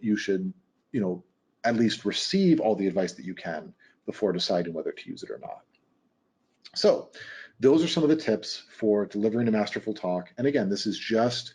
at least receive all the advice that you can before deciding whether to use it or not. So those are some of the tips for delivering a masterful talk. And again, this is just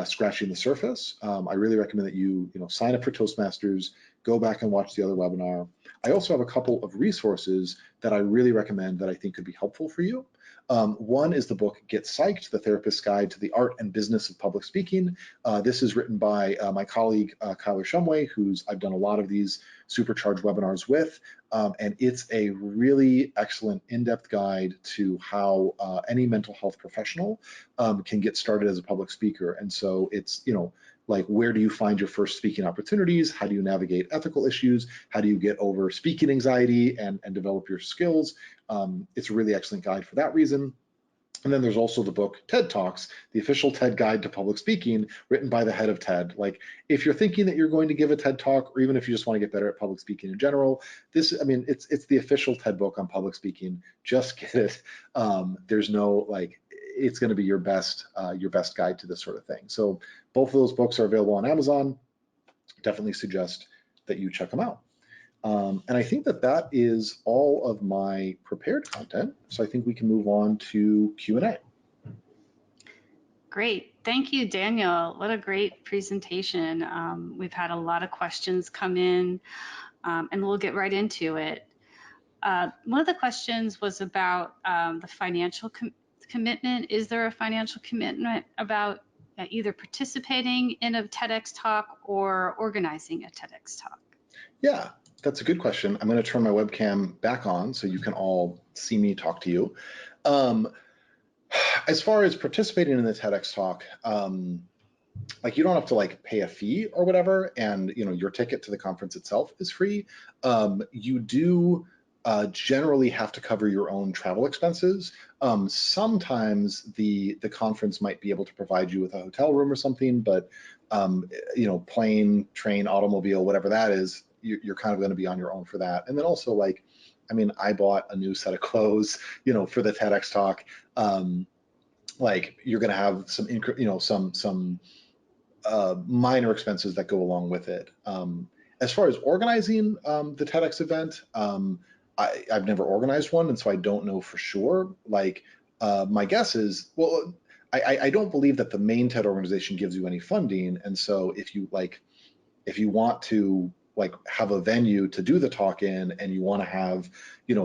scratching the surface. I really recommend that you, sign up for Toastmasters, go back and watch the other webinar. I also have a couple of resources that I really recommend that I think could be helpful for you. One is the book Get Psyched, The Therapist's Guide to the Art and Business of Public Speaking. This is written by my colleague, Kyler Shumway, I've done a lot of these supercharged webinars with. And it's a really excellent in-depth guide to how any mental health professional can get started as a public speaker. And so it's, like, where do you find your first speaking opportunities? How do you navigate ethical issues? How do you get over speaking anxiety and develop your skills? It's a really excellent guide for that reason. And then there's also the book TED Talks, the official TED Guide to Public Speaking, written by the head of TED. Like, if you're thinking that you're going to give a TED Talk, or even if you just want to get better at public speaking in general, it's the official TED book on public speaking. Just get it. There's no, like, it's going to be your best guide to this sort of thing. So both of those books are available on Amazon. Definitely suggest that you check them out. And I think that is all of my prepared content. So I think we can move on to Q&A. Great. Thank you, Daniel. What a great presentation. We've had a lot of questions come in, and we'll get right into it. One of the questions was about the financial commitment. Is there a financial commitment about either participating in a TEDx talk or organizing a TEDx talk? Yeah, that's a good question. I'm going to turn my webcam back on so you can all see me talk to you. As far as participating in the TEDx talk, like, you don't have to, like, pay a fee or whatever, and your ticket to the conference itself is free. You do generally have to cover your own travel expenses. Sometimes the conference might be able to provide you with a hotel room or something, but plane, train, automobile, whatever that is, you're kind of going to be on your own for that. And then also, like, I bought a new set of clothes, for the TEDx talk. Like, you're going to have some minor expenses that go along with it. As far as organizing the TEDx event, I've never organized one, and so I don't know for sure. Like, my guess is, well, I don't believe that the main TED organization gives you any funding, and so if you want to, like, have a venue to do the talk in, and you want to have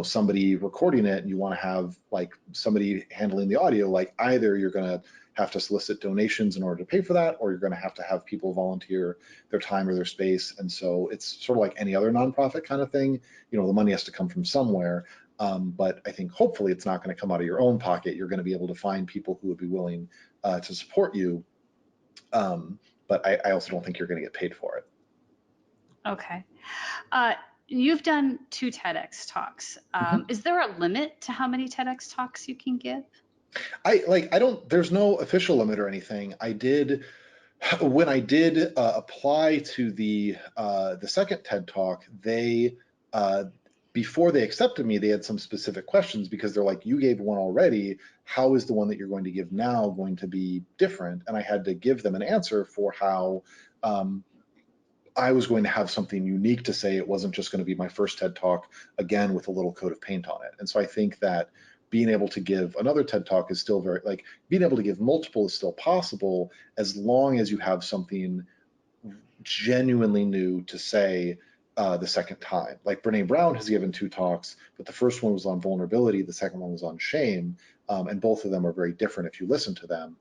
somebody recording it, and you want to have, like, somebody handling the audio, like, either you're going to have to solicit donations in order to pay for that, or you're going to have people volunteer their time or their space. And so it's sort of like any other nonprofit kind of thing. The money has to come from somewhere. But I think hopefully it's not going to come out of your own pocket. You're going to be able to find people who would be willing to support you. But I also don't think you're going to get paid for it. Okay. You've done 2 TEDx talks. Is there a limit to how many TEDx talks you can give? There's no official limit or anything. When I did apply to the second TED Talk, they, before they accepted me, they had some specific questions, because they're like, you gave one already, how is the one that you're going to give now going to be different? And I had to give them an answer for how I was going to have something unique to say. It wasn't just going to be my first TED Talk again with a little coat of paint on it. And so I think that being able to give another TED Talk is still being able to give multiple is still possible, as long as you have something genuinely new to say the second time. Like, Brene Brown has given 2 talks, but the first one was on vulnerability, the second one was on shame, and both of them are very different if you listen to them.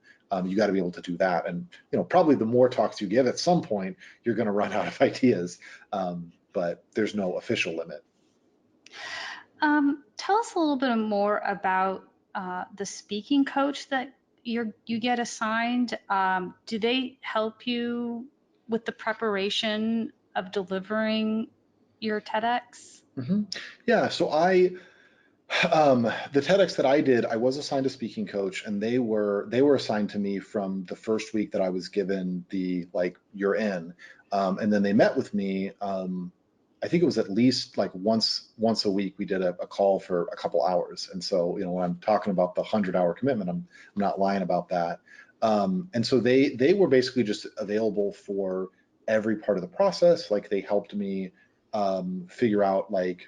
You got to be able to do that. And probably the more talks you give, at some point you're going to run out of ideas, but there's no official limit. Tell us a little bit more about the speaking coach that you get assigned, do they help you with the preparation of delivering your TEDx? Yeah, so the TEDx that I did, I was assigned a speaking coach, and they were assigned to me from the first week that I was given the like you're in, and then they met with me. I think it was at least like once a week we did a call for a couple hours. And so when I'm talking about the 100-hour commitment, I'm not lying about that. And so they were basically just available for every part of the process. Like they helped me figure out like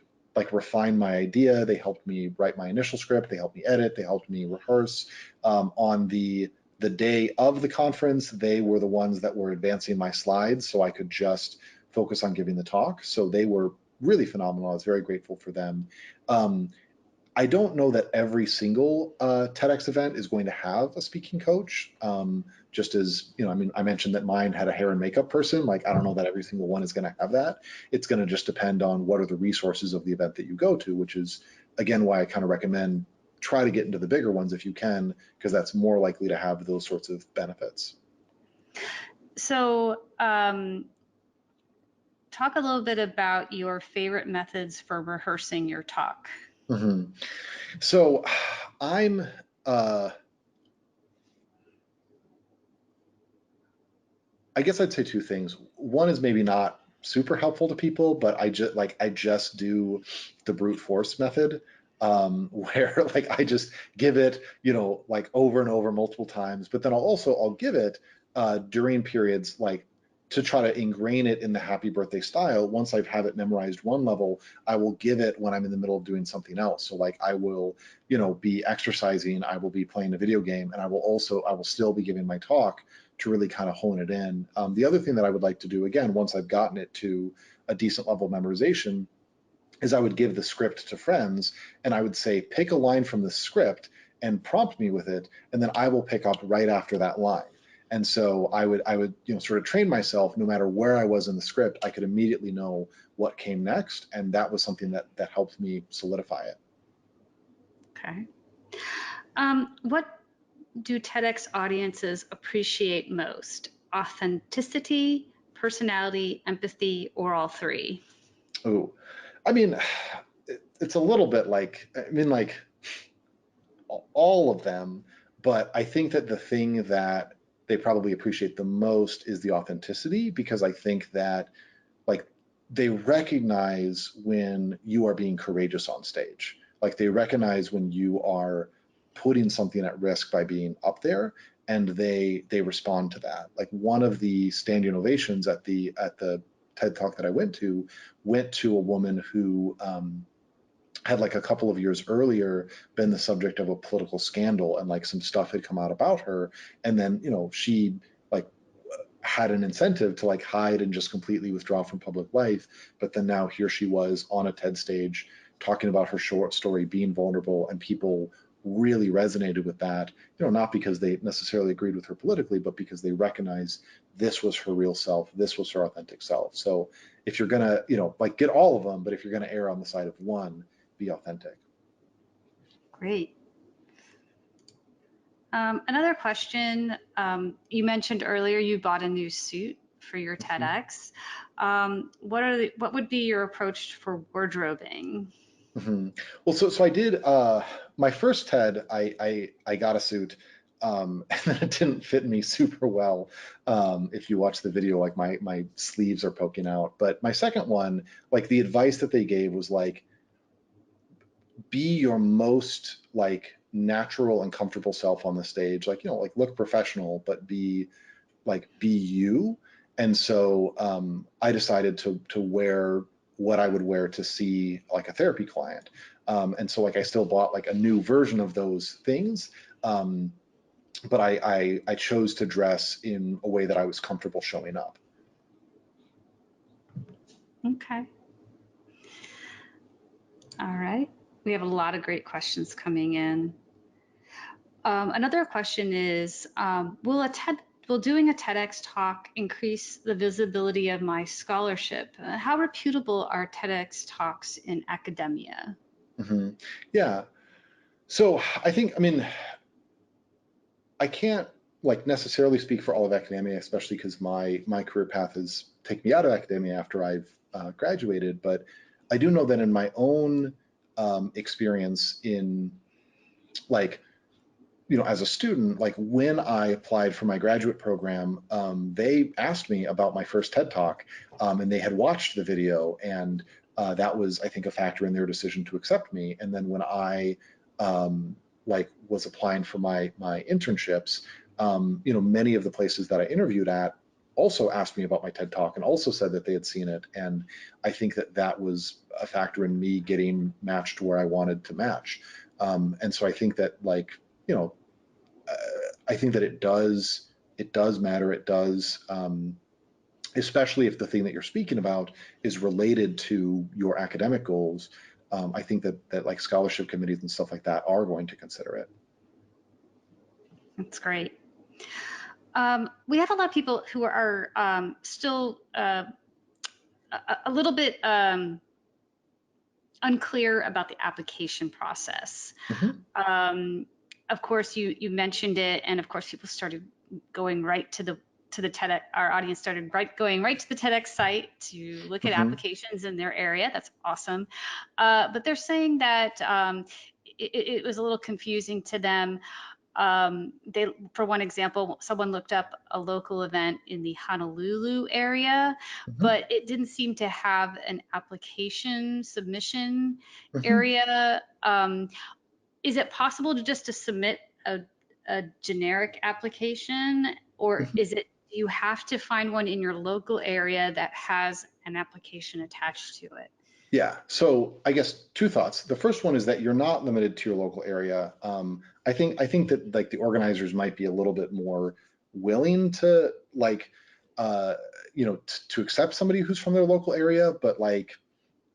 refine my idea. They helped me write my initial script. They helped me edit. They helped me rehearse. On the day of the conference, they were the ones that were advancing my slides so I could just focus on giving the talk. So they were really phenomenal. I was very grateful for them. I don't know that every single TEDx event is going to have a speaking coach. Just as, I mean, I mentioned that mine had a hair and makeup person. Like, I don't know that every single one is going to have that. It's going to just depend on what are the resources of the event that you go to, which is, again, why I kind of recommend try to get into the bigger ones if you can, because that's more likely to have those sorts of benefits. So, talk a little bit about your favorite methods for rehearsing your talk. So I'm I guess I'd say two things. One is maybe not super helpful to people, but I just do the brute force method, where like I just give it, like over and over multiple times. But then I'll give it during periods like to try to ingrain it in the happy birthday style. Once I have it memorized one level, I will give it when I'm in the middle of doing something else. So like I will, be exercising, I will be playing a video game, and I will still be giving my talk to really kind of hone it in. The other thing that I would like to do, again, once I've gotten it to a decent level of memorization, is I would give the script to friends and I would say, pick a line from the script and prompt me with it, and then I will pick up right after that line. And so I would sort of train myself. No matter where I was in the script, I could immediately know what came next, and that was something that helped me solidify it. Okay. What do TEDx audiences appreciate most? Authenticity, personality, empathy, or all three? Oh, I mean, it's a little bit like, all of them, but I think that the thing that they probably appreciate the most is the authenticity, because I think that like they recognize when you are being courageous on stage. Like they recognize when you are putting something at risk by being up there, and they respond to that. Like one of the standing ovations at the TED Talk that I went to a woman who had like a couple of years earlier been the subject of a political scandal, and like some stuff had come out about her, and then she like had an incentive to like hide and just completely withdraw from public life. But then now here she was on a TED stage talking about her short story, being vulnerable, and people really resonated with that, not because they necessarily agreed with her politically, but because they recognized this was her real self, this was her authentic self. So if you're gonna like get all of them, but if you're gonna err on the side of one, be authentic. Great. Another question, you mentioned earlier you bought a new suit for your TEDx. What would be your approach for wardrobing? Well, so I did my first TED. I got a suit, and then it didn't fit me super well. If you watch the video, like my sleeves are poking out. But my second one, like the advice that they gave was like, be your most like natural and comfortable self on the stage. Like like look professional, but be you. And so I decided to wear what I would wear to see like a therapy client. And so like I still bought like a new version of those things, but I chose to dress in a way that I was comfortable showing up. Okay. All right. We have a lot of great questions coming in. Another question is, will doing a TEDx talk increase the visibility of my scholarship? How reputable are TEDx talks in academia? Yeah. So I think, I mean, I can't like necessarily speak for all of academia, especially because my career path has taken me out of academia after I've graduated. But I do know that in my own experience in like, as a student, like when I applied for my graduate program, they asked me about my first TED Talk, and they had watched the video, and that was, I think, a factor in their decision to accept me. And then when I like was applying for my internships, many of the places that I interviewed at also asked me about my TED Talk and also said that they had seen it. And I think that that was a factor in me getting matched where I wanted to match. And so I think that like, you know, I think that it does matter. It does, especially if the thing that you're speaking about is related to your academic goals. I think that like scholarship committees and stuff like that are going to consider it. That's great. We have a lot of people who are still a little bit unclear about the application process. Mhm. Of course, you mentioned it, and of course, people started going right to the TEDx. Our audience started going right to the TEDx site to look at Mhm. applications in their area. That's awesome. But they're saying that it was a little confusing to them. For one example, someone looked up a local event in the Honolulu area, Mhm. but it didn't seem to have an application submission Mhm. area. Is it possible to submit a generic application, or Mhm. is it you have to find one in your local area that has an application attached to it? Yeah. So I guess two thoughts. The first one is that you're not limited to your local area. I think that like the organizers might be a little bit more willing to like uh, to accept somebody who's from their local area, but like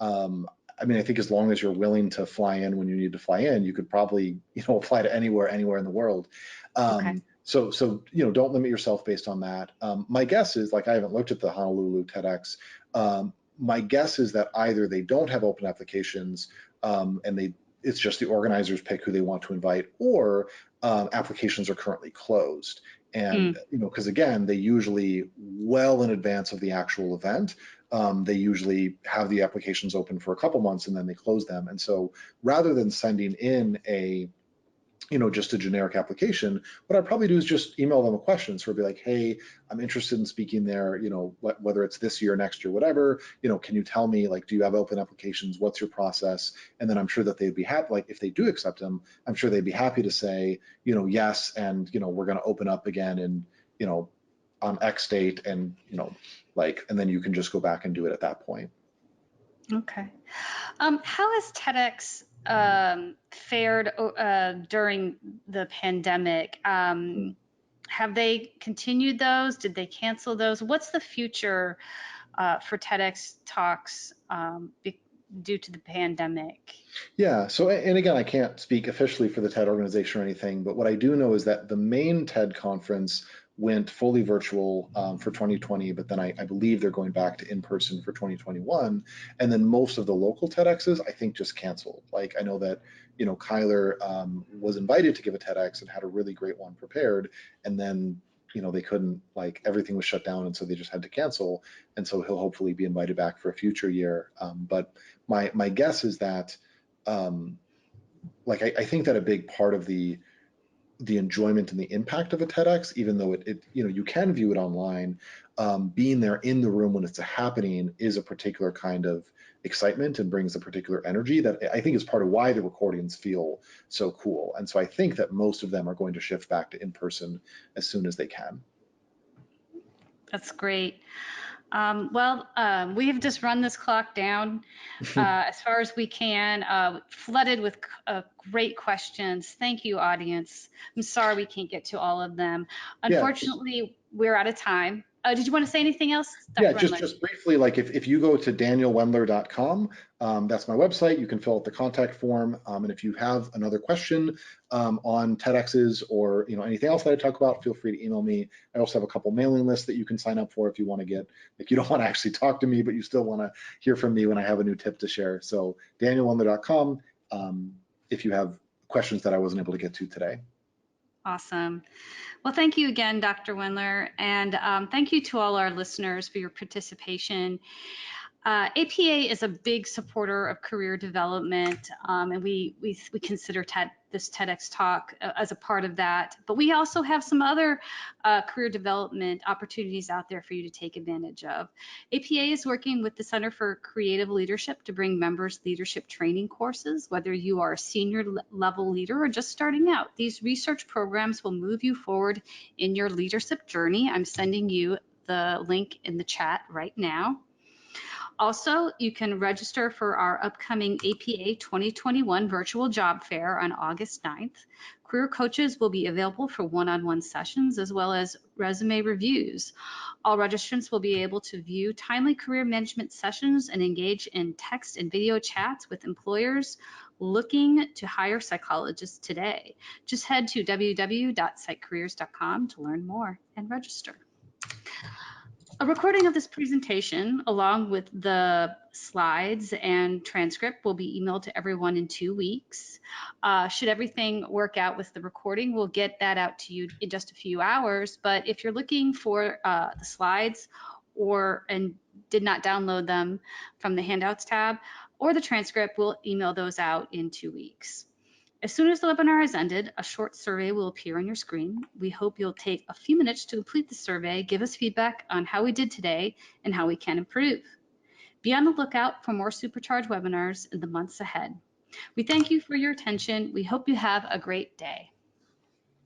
um, I mean, I think as long as you're willing to fly in when you need to fly in, you could probably apply to anywhere in the world. Okay. So don't limit yourself based on that. My guess is like I haven't looked at the Honolulu TEDx. My guess is that either they don't have open applications, and it's just the organizers pick who they want to invite, or applications are currently closed. And Mm, because again, they usually well in advance of the actual event, they usually have the applications open for a couple months and then they close them. And so rather than sending in just a generic application, what I'd probably do is just email them a question. So I'd be like, hey, I'm interested in speaking there, whether it's this year, next year, whatever, can you tell me, like, do you have open applications? What's your process? And then I'm sure that they'd be happy, like if they do accept them, I'm sure they'd be happy to say, yes, and, we're going to open up again and, on X date and, and then you can just go back and do it at that point. okay. How has TEDx fared during the pandemic? Have they continued those? Did they cancel those? What's the future for TEDx talks due to the pandemic? Yeah. So, and again, I can't speak officially for the TED organization or anything, but what I do know is that the main TED conference went fully virtual for 2020, but then I believe they're going back to in person for 2021. And then most of the local TEDx's, I think, just canceled. Like I know that, Kyler was invited to give a TEDx and had a really great one prepared. And then, they couldn't, like everything was shut down. And so they just had to cancel. And so he'll hopefully be invited back for a future year. But my guess is that, like I think that a big part of the enjoyment and the impact of a TEDx, even though it you can view it online, being there in the room when it's happening is a particular kind of excitement and brings a particular energy that I think is part of why the recordings feel so cool. And so I think that most of them are going to shift back to in person as soon as they can. That's great. We have just run this clock down as far as we can, flooded with great questions. Thank you, audience. I'm sorry we can't get to all of them. Yeah. Unfortunately, we're out of time. Did you want to say anything else, Yeah, Dr. just Wendler? just briefly, like if you go to danielwendler.com, that's my website. You can fill out the contact form, and if you have another question on TEDx's or anything else that I talk about, feel free to email me. I also have a couple mailing lists that you can sign up for if you want to get, like you don't want to actually talk to me, but you still want to hear from me when I have a new tip to share. So danielwendler.com. If you have questions that I wasn't able to get to today. Awesome. Well, thank you again, Dr. Wendler, and thank you to all our listeners for your participation. APA is a big supporter of career development, and we consider this TEDx talk as a part of that. But we also have some other career development opportunities out there for you to take advantage of. APA is working with the Center for Creative Leadership to bring members leadership training courses, whether you are a senior level leader or just starting out. These research programs will move you forward in your leadership journey. I'm sending you the link in the chat right now. Also, you can register for our upcoming APA 2021 virtual job fair on August 9th. Career coaches will be available for one-on-one sessions as well as resume reviews. All registrants will be able to view timely career management sessions and engage in text and video chats with employers looking to hire psychologists today. Just head to www.psychcareers.com to learn more and register. A recording of this presentation, along with the slides and transcript, will be emailed to everyone in 2 weeks. Should everything work out with the recording, we'll get that out to you in just a few hours. But if you're looking for the slides and did not download them from the handouts tab or the transcript, we'll email those out in 2 weeks. As soon as the webinar has ended, a short survey will appear on your screen. We hope you'll take a few minutes to complete the survey, give us feedback on how we did today and how we can improve. Be on the lookout for more Supercharge webinars in the months ahead. We thank you for your attention. We hope you have a great day.